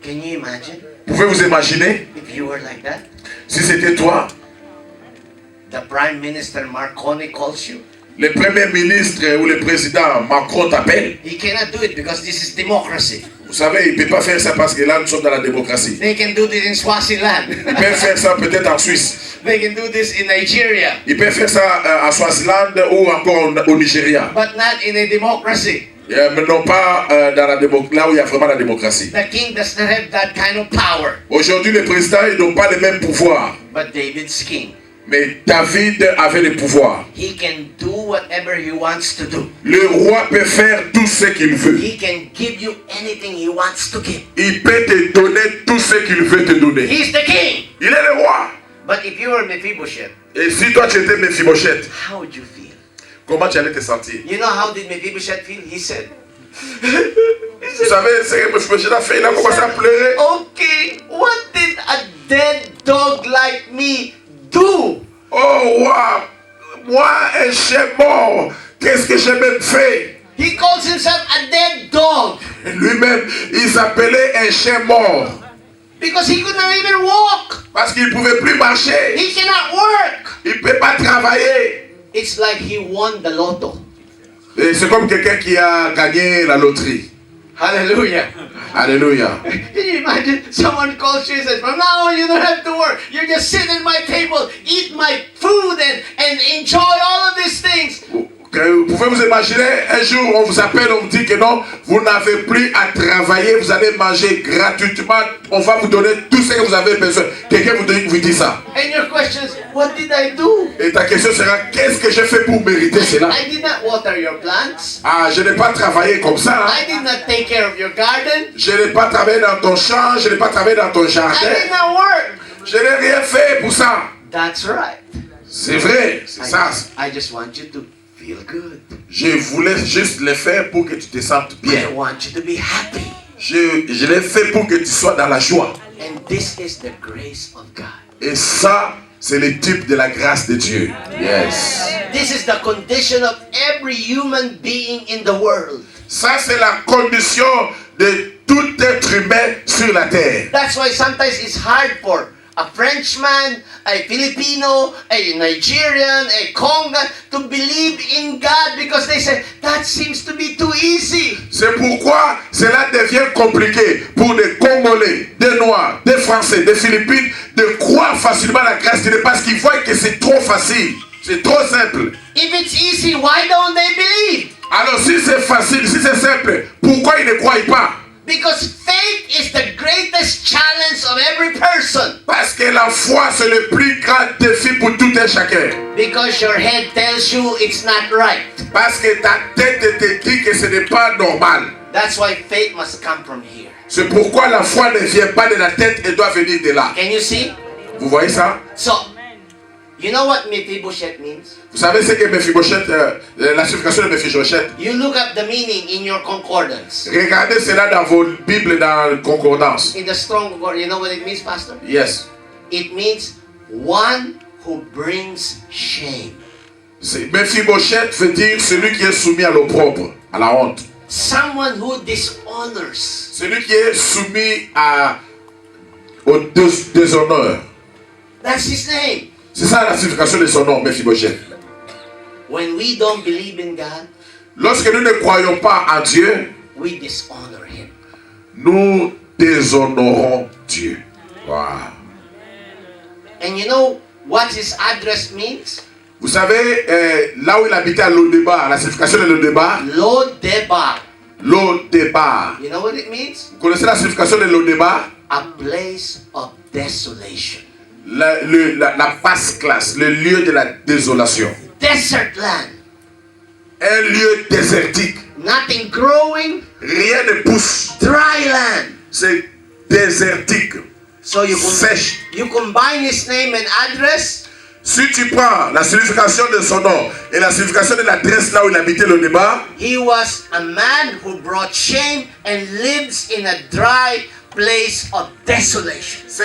Can you imagine Pouvez-vous imaginer if you were like that? si c'était toi, The Prime Minister Marconi calls you. le premier ministre ou le président Macron t'appelle. He cannot do it because this is democracy. Vous savez, il ne peut pas faire ça parce que là, nous sommes dans la démocratie. They can do this in Swaziland. Il peut faire ça peut-être en Suisse. They can do this in Nigeria. Il peut faire ça en Swaziland ou encore au Nigeria. But not in a democracy. Mais non pas dans la là où il y a vraiment la démocratie. The king does not have that kind of power. Aujourd'hui, les présidents ils n'ont pas le même pouvoir. But David's king. Mais David avait le pouvoir. He can do whatever he wants to do. Le roi peut faire tout ce qu'il veut. He can give you anything he wants to give. Il peut te donner tout ce qu'il veut te donner. He's the king. Il est le roi. But if you were Mephibosheth, Et si toi tu étais Mephibosheth, how would you feel? comment tu allais te sentir? You know how did Mephibosheth feel? He said, Vous savez ce que Mephibosheth a fait? Il a commencé à pleurer. okay, what did a dead dog like me do? Oh roi, moi un chien mort, qu'est-ce que j'ai même fait? He calls himself a dead dog Lui-même, il s'appelait un chien mort. because he could not even walk. Parce qu'il ne pouvait plus marcher. He cannot work. Il ne peut pas travailler. It's like he won the lotto. Et c'est comme quelqu'un qui a gagné la loterie. Hallelujah. Alléluia. Can you imagine? Someone calls you and says, from now on you don't have to work. You just sit at my table, eat my food and enjoy all of these things. Vous pouvez vous imaginer, un jour on vous appelle, on vous dit que non, vous n'avez plus à travailler, vous allez manger gratuitement, on va vous donner tout ce que vous avez besoin. Quelqu'un vous dit ça. And your question is, what did I do? Et ta question sera, qu'est-ce que j'ai fait pour mériter cela? I did not water your plants. Ah, je n'ai pas travaillé comme ça. Hein. I did not take care of your garden. Je n'ai pas travaillé dans ton champ, je n'ai pas travaillé dans ton I jardin. did not work. Je n'ai rien fait pour ça. That's right. C'est vrai, c'est ça. I just want you to feel good. Je voulais juste le faire pour que tu te sentes bien. I want you to be happy. Je l'ai fait pour que tu sois dans la joie. And this is the grace of God. Et ça, c'est le type de la grâce de Dieu. Yes. This is the condition of every human being in the world. Ça, c'est la condition de tout être humain sur la terre. That's why sometimes it's hard for a Frenchman, a Filipino, a Nigerian, a Congan to believe in God because they say, that seems to be too easy. C'est pourquoi cela devient compliqué pour des Congolais, des Noirs, des Français, des Philippines de croire facilement à la grâce de Dieu parce qu'ils voient que c'est trop facile, c'est trop simple. If it's easy, why don't they believe? Alors si c'est facile, si c'est simple, pourquoi ils ne croient pas? Because faith is the greatest challenge of every person. Parce que la foi, c'est le plus grand défi pour tout un chacun. Because your head tells you it's not right. Parce que ta tête te dit que ce n'est pas normal. That's why faith must come from here. C'est pourquoi la foi ne vient pas de la tête, elle doit venir de là. Can you see? Vous voyez ça? So, you know what Mephibosheth means? Vous savez ce que Mephibosheth, la signification de Mephibosheth? You look up the meaning in your concordance. Regardez cela dans vos Bibles, dans la concordance. In the strong concordance, you know what it means, Pastor? Yes. It means one who brings shame. Mephibosheth veut dire celui qui est soumis à l'opprobre, à la honte. Someone who dishonors. Celui qui est soumis au déshonneur. That's his name. C'est ça la signification de son nom, Mephibosheth. When we don't believe in God, Lorsque nous ne croyons pas en Dieu, we dishonor him. nous déshonorons Dieu. Wow. And you know what his address means? Vous savez, là où il habitait à Lo-Debar, la signification de Lo-Debar? Lo-Debar. Lo-Debar. You know what it means? Vous connaissez la signification de Lo-Debar? A place of desolation. La basse classe, le lieu de la désolation. Desert land. Un lieu désertique. Nothing growing. Rien ne pousse. Dry land. C'est désertique. So Sèche. you combine his name and address. Si tu prends la signification de son nom et la signification de l'adresse là où il habitait le débat, He was a man who brought shame and lives in a dry place of desolation. c'est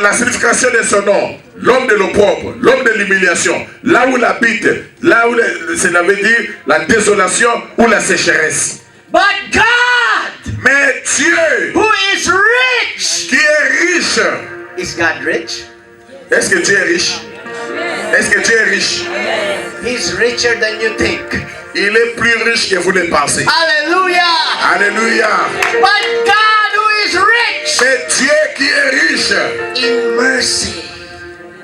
la signification de son nom. L'homme de l'opprobre, l'homme de l'humiliation. Là où il habite, là où cela veut dire la désolation ou la sécheresse. But God, Mais Dieu, who is rich, qui est riche, is God rich? est-ce que Dieu est riche? Est-ce que Dieu est riche? He's richer than you think. Il est plus riche que vous ne pensez. Hallelujah! Alléluia. But God, who is rich C'est Dieu qui est riche. in mercy,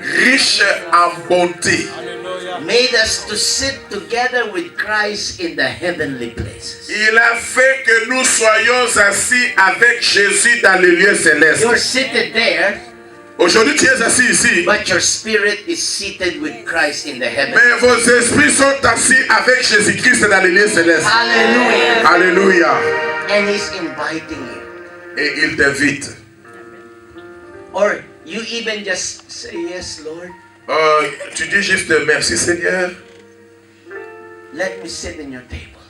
Riche en bonté. made us to sit together with Christ in the heavenly places. Il a fait que nous soyons assis avec Jésus dans les lieux célestes. You're seated there, Aujourd'hui, tu es assis ici, but your spirit is seated with Christ in the heaven. mais vos esprits sont assis avec Jésus-Christ dans les lieux célestes. Hallelujah! Alléluia. And He's inviting you. Et il t'invite. Or you even just say, yes, Lord, Tu dis juste merci Seigneur. let me sit in your table.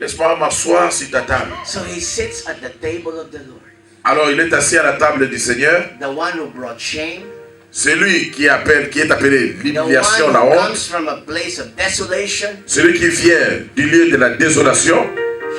Laisse-moi m'asseoir sur ta table. So he sits at the table of the Lord. Alors il est assis à la table du Seigneur. The one who brought shame. Celui qui est appelé The l'humiliation, one la who honte. comes from a place of desolation. Celui qui vient du lieu de la désolation.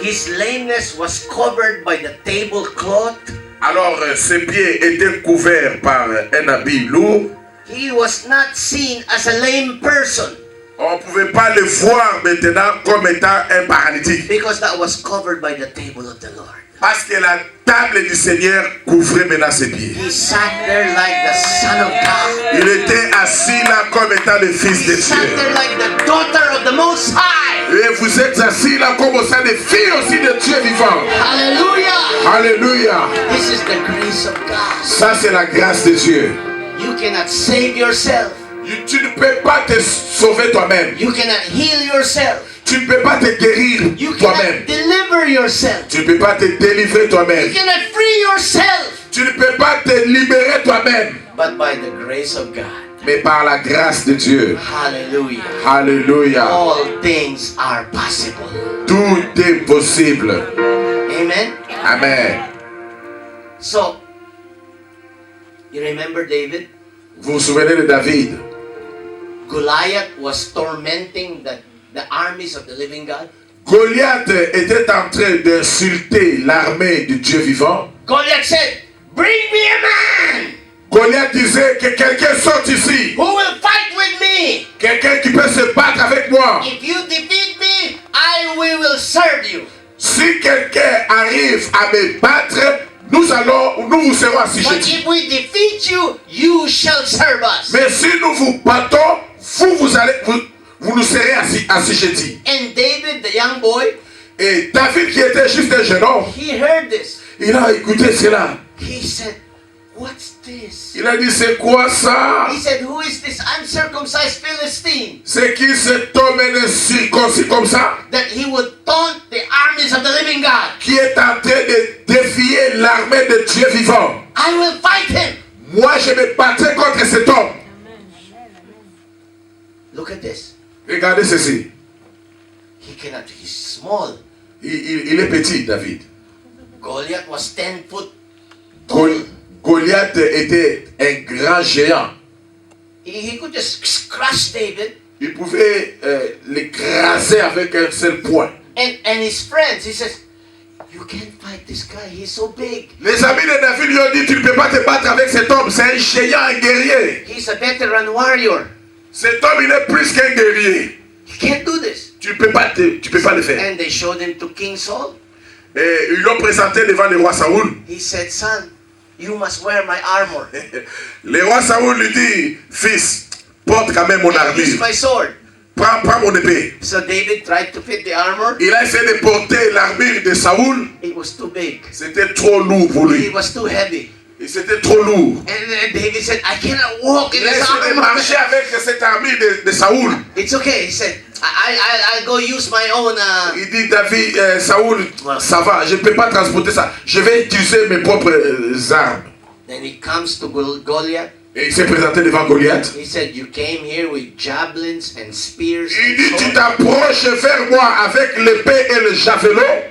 His lameness was covered by the tablecloth. Alors ses pieds étaient couverts par un habit lourd. He was not seen as a lame person On ne pouvait pas le voir maintenant comme étant un paralytique. because that was covered by the table of the Lord. Parce que la table du Seigneur couvrait maintenant ses pieds. He sat there like the Son of God. Il était assis là comme étant le Fils de He sat Dieu. there like the daughter of the Most High. Et vous êtes assis là comme au sein des filles aussi de Dieu vivant. Hallelujah! Alléluia. This is the grace of God. Ça c'est la grâce de Dieu. You cannot save yourself. Tu ne peux pas te sauver toi-même. You cannot heal yourself. Tu ne peux pas te guérir You toi-même. cannot deliver yourself. Tu ne peux pas te délivrer You toi-même. cannot free yourself. Tu ne peux pas te libérer toi-même. But by the grace of God. Mais par la grâce de Dieu. Hallelujah. Alléluia. All things are possible. Tout est possible. Amen. Amen. So, You remember David? Vous vous souvenez de David? Goliath was tormenting the armies of the living God. Goliath était en train d'insulter l'armée du Dieu vivant. Goliath said, "Bring me a man Goliath disait que quelqu'un sorte ici. who will fight with me. Quelqu'un qui peut se battre avec moi. If you defeat me, we will serve you." Si quelqu'un arrive à me battre, nous vous serons But assujettis. if we defeat you, you shall serve us. Mais si nous vous battons, vous nous serez assujettis. And David, the young boy, Et David, qui était juste un jeune homme, he heard this. il a écouté cela. He said, "What's this?" Il a dit, c'est quoi ça? He said, "Who is this uncircumcised Philistine C'est qui cet homme circoncis comme ça? that he would taunt the armies of the living God? Qui est en train de défier l'armée de Dieu vivant. I will fight him." Moi, je me battrai contre cet homme. Look at this. Regardez ceci. He's small. Il est petit, David. Goliath was 10 foot tall. Goliath était un grand géant. He could just crush David. Il pouvait l'écraser avec un seul point. And his friends, he says, "You can't fight this guy, he's so big. Les amis de David lui ont dit, tu ne peux pas te battre avec cet homme, c'est un géant, un guerrier. He's a veteran warrior. Cet homme, il est plus qu'un guerrier. You can't do this." Tu ne peux pas le faire. And they showed him to King Saul. Et ils l'ont présenté devant le roi Saoul. He said, "Son, you must wear my armor. Le roi Saoul lui dit, fils, porte quand même mon And use armure. my sword." Prends mon épée. So David tried to fit the armor. Il a essayé de porter l'armure de Saoul. It was too big. C'était trop lourd pour It lui. was too heavy. Et c'était trop lourd. And then David said, "I cannot walk in Il a this essayé de armor." marcher avec cette armure de Saoul. It's okay. He said, I'll go use my own. Il dit, David, Saoul, ça va, je ne peux pas transporter ça. Je vais utiliser mes propres armes. Then he comes to Goliath. Et il s'est présenté devant Goliath. He said, "You came here with javelins and spears Il and dit, tu swords, t'approches vers moi avec l'épée et le javelot.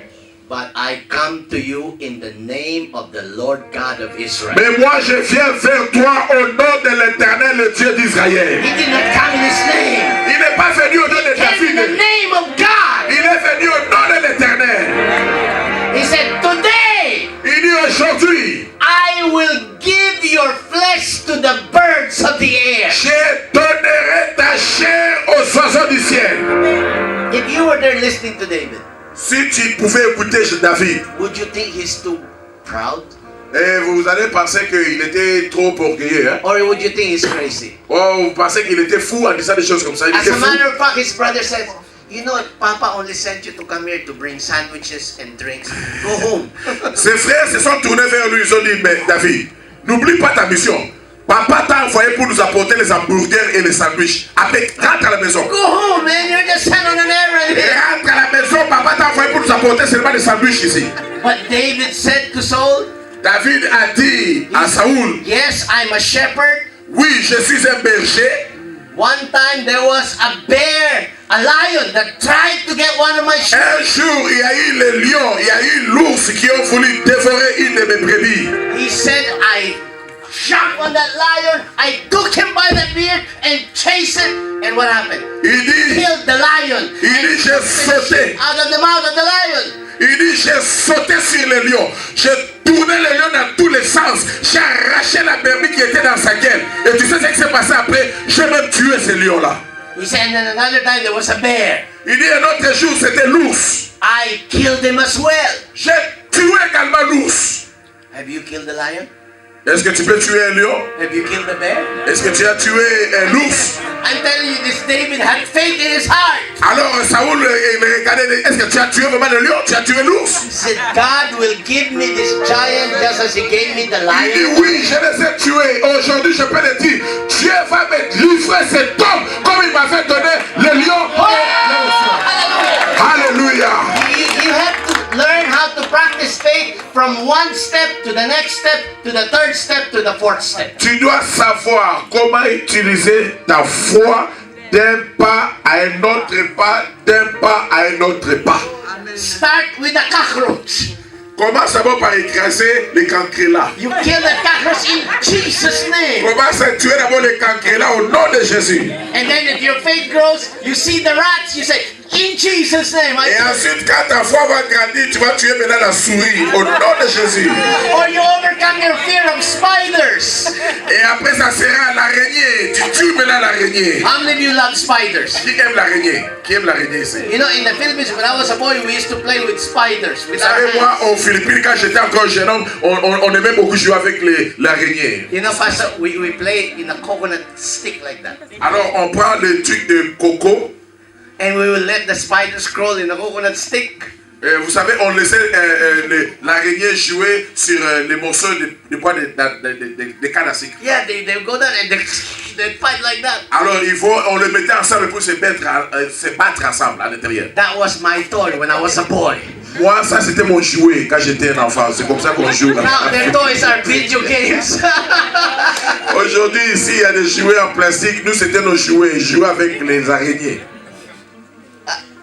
but I come to you in the name of the Lord God of Israel." Mais moi, je viens vers toi au nom de l'Éternel, le Dieu d'Israël. He did not come in his name. Il n'est pas venu au nom de He came in the David. name of God. Il est venu au nom de l'Éternel. He said, "Today Il dit aujourd'hui, I will give your flesh to the birds of the air." je donnerai ta chair aux oiseaux du ciel. If you were there listening to David, Si tu pouvais écouter David, would you think he's too proud? et vous allez penser qu'il était trop orgueilleux. Hein? Or would you think he's crazy? Oh, vous pensez qu'il était fou en disant des choses comme ça. Il As était a fou. matter of fact, his brother said, "You know, Papa only sent you to come here to bring sandwiches and drinks. Go home." Ses frères se sont tournés vers lui. Ils ont dit, mais David, n'oublie pas ta mission. Papa t'a envoyé pour nous apporter les hamburgers et les sandwichs. Après, rentre à la maison. Go home, man. You're just sent on an errand here. Rentre à la maison. Papa t'a envoyé pour nous apporter seulement des sandwichs ici. But David said to Saul, David a dit à Saoul, "Yes, I'm a shepherd. oui, je suis un berger. One time there was a bear, a lion that tried to get one of my sheep. Un jour, il y a eu le lion, il y a eu l'ours qui ont voulu dévorer une de mes brebis. He said, I jumped on that lion, I took him by the beard and chased it. And what happened? Il dit, Killed the lion. Il and dit, j'ai took the sauté. sheep out of the mouth of the lion. Il dit, j'ai sauté sur le lion. J'ai tourné le lion dans tous les sens. J'ai arraché la brebis qui était dans sa gueule. Et tu sais ce qui s'est passé après? J'ai même tué ce lion-là. He said, and then another time there was a bear. Il dit, un autre jour, c'était l'ours. I killed him as well. J'ai tué également l'ours. Have you killed the lion? Est-ce que tu peux tuer un lion? Have you killed the bear? Est-ce que tu as tué un ours? I'm telling you, this David had faith in his heart. Alors Saoul il regardait, est-ce que tu as tué vraiment le lion? Tu as tué l'ours? He said, God will give me this giant just as he gave me the Il dit lion. oui, je les ai tués. Aujourd'hui, je peux le dire. Dieu va me livrer cet homme comme il m'avait donné le lion. Oh, hallelujah. Alléluia. You have to learn how to practice faith from one step to the next step to the third step to the fourth step. Tu dois savoir comment utiliser ta foi d'un pas à un autre pas, d'un pas à un autre pas. Start with a cockroach. Commence d'abord par écraser les cancrelats. You kill the cockroach in Jesus' name. Commence à tuer d'abord les cancrelats au nom de Jésus. And then if your faith grows, you see the rats, you say, in Jesus' name. Et ensuite, quand ta foi va grandir, tu vas tuer maintenant la souris au nom de Jésus. Or you overcome your fear of spiders. Et après, ça sera l'araignée. Tu tues maintenant l'araignée. How many of you love spiders? Qui aime l'araignée? Qui aime l'araignée ici? You know, in the Philippines, when I was a boy, we used to play with spiders. Vous savez, moi, aux Philippines, quand j'étais encore jeune homme, on aimait beaucoup jouer avec l'araignée. You know, Pastor, we play in a coconut stick like that. Alors, on prend le truc de coco. And we will let the spiders crawl in a coconut stick. Vous savez, on laissait l'araignée jouer sur les morceaux de bois de canne à sucre. Yeah, they go down and they fight like that. Alors, on le mettait ensemble pour se battre ensemble à l'intérieur. That was my toy when I was a boy. Moi, ça c'était mon jouet quand j'étais un enfant. C'est comme ça qu'on joue. Now their toys are video games. Aujourd'hui, ici, il y a des jouets en plastique. Nous, c'était nos jouets. Jouer avec les araignées.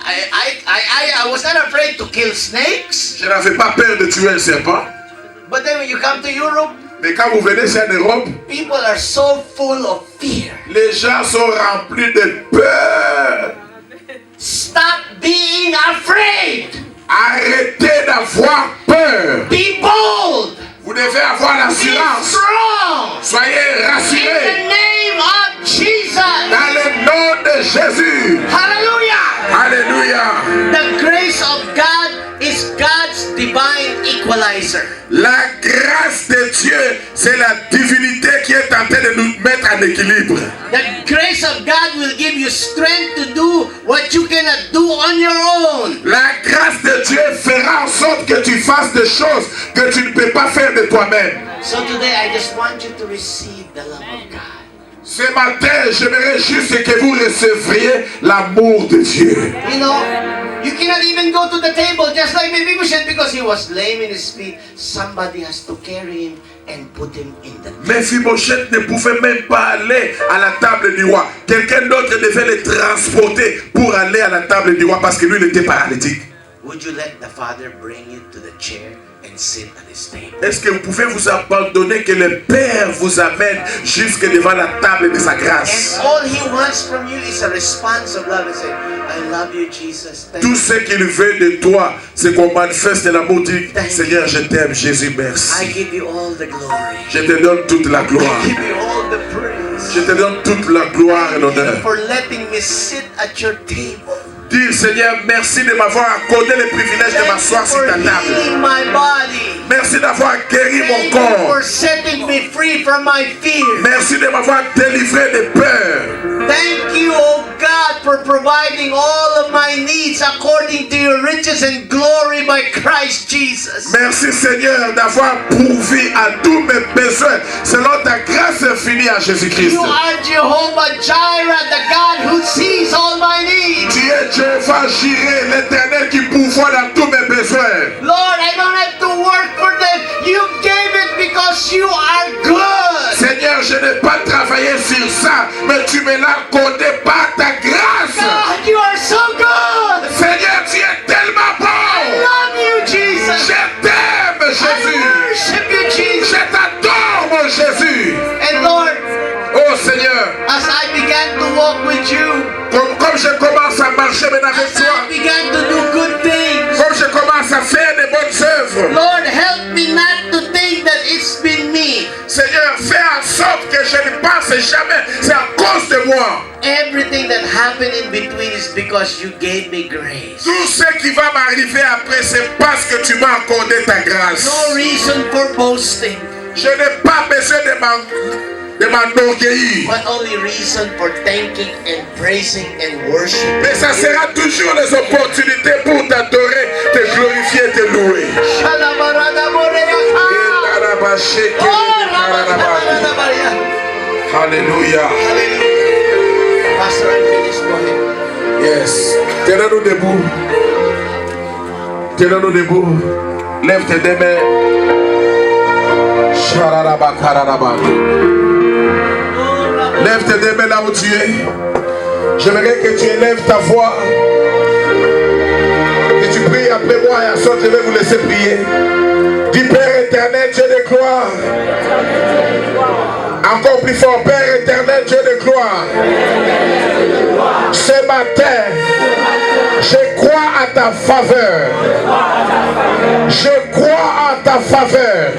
I was not afraid to kill snakes. Je n'avais pas peur de tuer un serpent. But then when you come to Europe, mais quand vous venez ici en Europe, people are so full of fear. Les gens sont remplis de peur. Stop being afraid. Arrêtez d'avoir peur. Be bold. Vous devez avoir l'assurance. Be strong. Soyez rassurés. In the name of Jesus. Dans le nom de Jésus. Hallelujah. Alléluia. The grace of God is God's divine equalizer. La grâce de Dieu, c'est la divinité qui est en train de nous mettre en équilibre. The grace of God will give you strength to do what you cannot do on your own. La grâce de Dieu fera en sorte que tu fasses des choses que tu ne peux pas faire de toi-même. So today I just want you to receive the love of God. Ce matin, j'aimerais juste que vous receviez l'amour de Dieu. You know, you cannot even go to the table just like Mephibosheth because he was lame in his feet. Somebody has to carry him and put him in the table. Mephibosheth ne pouvait même pas aller à la table du roi. Quelqu'un d'autre devait le transporter pour aller à la table du roi parce que lui, il était paralytique. Would you let the Father bring you to the chair and sit at his table? Est-ce que vous pouvez vous abandonner que le Père vous amène jusque devant la table de sa grâce? And all he wants from you is a response of love and say, I love you, Jesus. Thank Tout you. ce qu'il veut de toi, c'est qu'on manifeste l'amour. Dit, Seigneur, je t'aime, Jésus, merci. I give you all the glory. Je te donne toute la gloire. I give you all the praise. Je te donne toute la gloire et Thank you l'honneur. for letting me sit at your table. Dis, Seigneur, merci de m'avoir accordé le privilège de Thank you m'asseoir sur for ta table. healing my body. Merci d'avoir guéri Thank mon you corps. for setting me free from my fear. Merci de m'avoir délivré de peur. Thank you, oh God, for providing all of my needs according to your riches and glory by Christ Jesus. Merci Seigneur d'avoir pourvu à tous mes besoins selon ta grâce infinie à Jésus-Christ. You are Jehovah Jireh, the God who sees all my needs. Tu es Jéhovah Jireh, l'Éternel qui pourvoit dans tous mes besoins. Lord, I don't have to work for them. You gave it because you are good. Seigneur, je n'ai pas travaillé sur ça, mais tu me l'as accordé par ta grâce. God, you are so good. Seigneur, tu es tellement I bon. love you, Jesus. Je t'aime, I Jésus. worship you, Jesus. Je t'adore, mon Jésus. And Lord, Oh Seigneur, as I began to walk with you, comme je commence à marcher maintenant avec as toi, I began to do good things, comme je commence à faire de bonnes œuvres, Lord, help me not to think that it's been me. Seigneur, fais en sorte que je ne pense jamais, c'est à cause de moi. Everything that happened in between is because you gave me grace. Tout ce qui va m'arriver après, c'est parce que tu m'as accordé ta grâce. No reason for boasting, Je n'ai pas besoin de m'enorgueillir. but only reason for thanking and praising and worshiping. Mais ça sera toujours les opportunités pour t'adorer, te glorifier, te louer. Alléluia. Pastor, I'm finished. Go ahead. Yes. Tenons-nous debout. Tenons-nous debout. Lève tes deux mains. Lève tes deux mains là où tu es. J'aimerais que tu élèves ta voix. Que tu pries après moi et ensuite je vais vous laisser prier. Dis Père éternel, Dieu de gloire. Encore plus fort, Père éternel, Dieu de gloire. Ce matin, je crois à ta faveur. Je crois à ta faveur.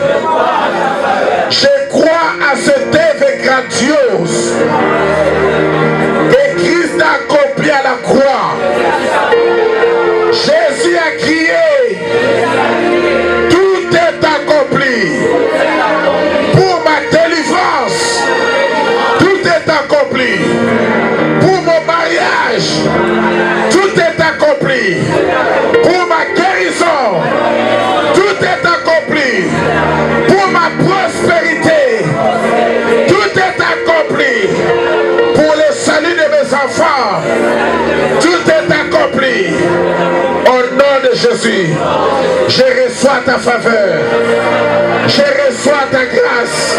Je crois à cette œuvre grandiose que Christ a accompli à la croix. Jésus a crié, tout est accompli. Pour ma délivrance, tout est accompli. Pour mon mariage, tout est accompli. Pour ma guérison, tout est accompli. Pour ma prospérité, tout est accompli. Pour le salut de mes enfants, tout est accompli. Au nom de Jésus, je reçois ta faveur. Je reçois ta grâce.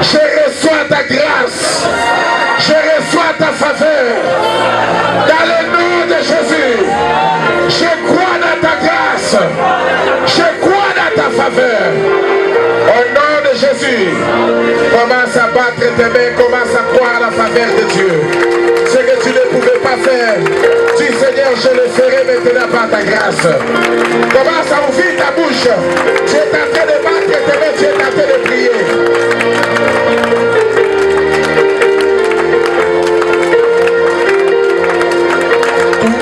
Je reçois ta grâce. Je reçois ta faveur. Dans le nom de Jésus, je crois dans ta grâce. Je crois dans ta faveur. Au nom de Jésus, commence à battre tes mains, commence à croire à la faveur de Dieu. Ce que tu ne pouvais pas faire, dis Seigneur, je le ferai maintenant par ta grâce. Commence à ouvrir ta bouche. Tu es en train de battre tes mains, tu es en train de prier.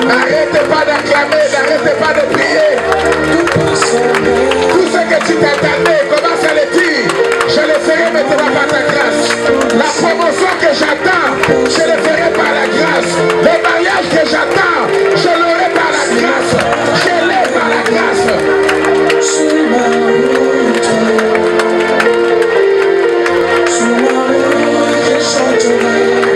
N'arrêtez pas d'acclamer, n'arrêtez pas de prier. Tout ce que tu t'attendais, commence à le dire. Je le ferai maintenant par ta grâce. La promotion que j'attends, je le ferai par la grâce. Le mariage que j'attends, je l'aurai par la grâce. Je l'ai par la grâce. Sur ma route, je chanterai.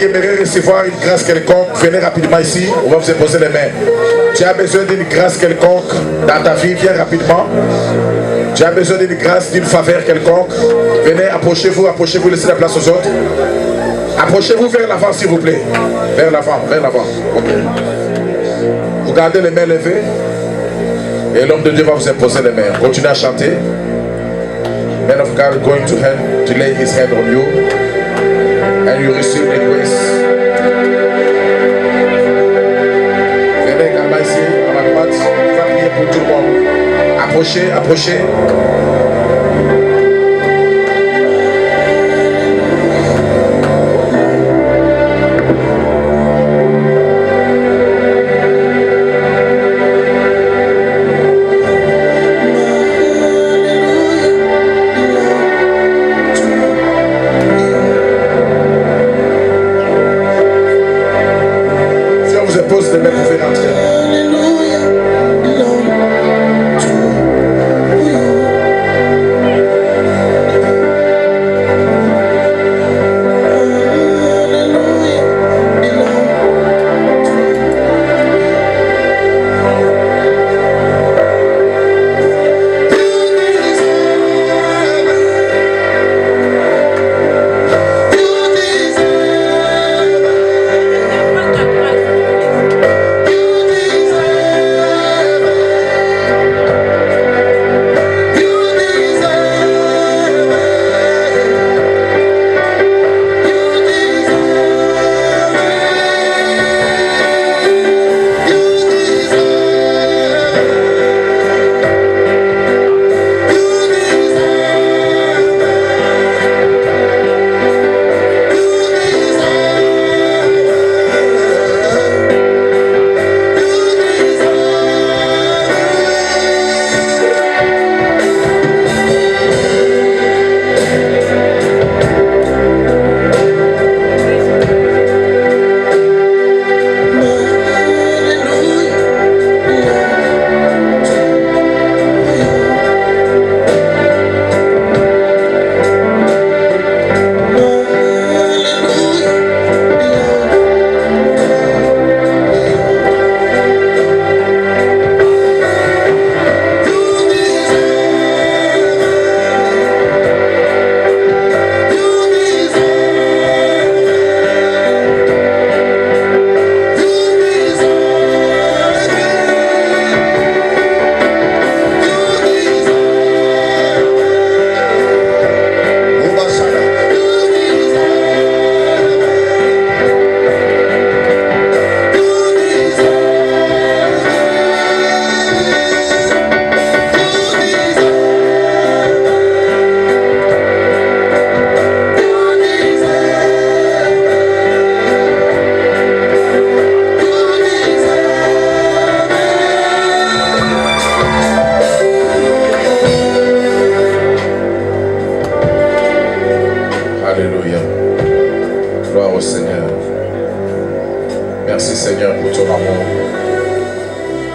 qui aimerait recevoir une grâce quelconque, venez rapidement ici, on va vous imposer les mains. Tu as besoin d'une grâce quelconque dans ta vie, viens rapidement. Tu as besoin d'une grâce, d'une faveur quelconque. Venez, approchez-vous, laissez la place aux autres. Approchez-vous vers l'avant s'il vous plaît. Vers l'avant. Ok. Vous gardez les mains levées. Et l'homme de Dieu va vous imposer les mains. Continuez à chanter. Man of God going to lay his hand on you. And you receive the grace. Venez également ici, à ma droite. On va prier pour tout le monde. Approchez.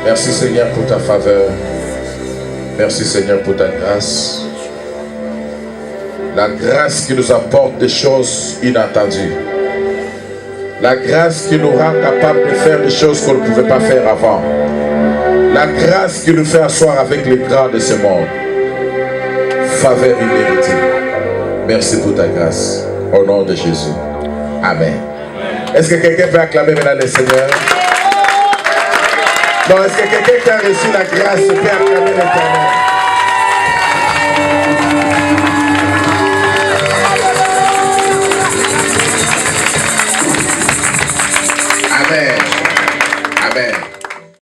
Merci Seigneur pour ta faveur. Merci Seigneur pour ta grâce. La grâce qui nous apporte des choses inattendues. La grâce qui nous rend capables de faire des choses qu'on ne pouvait pas faire avant. La grâce qui nous fait asseoir avec les grands de ce monde. Faveur imméritée. Merci pour ta grâce. Au nom de Jésus. Amen. Est-ce que quelqu'un peut acclamer maintenant le Seigneur? Non, est-ce que quelqu'un qui a reçu la grâce peut acclamer l'Éternel?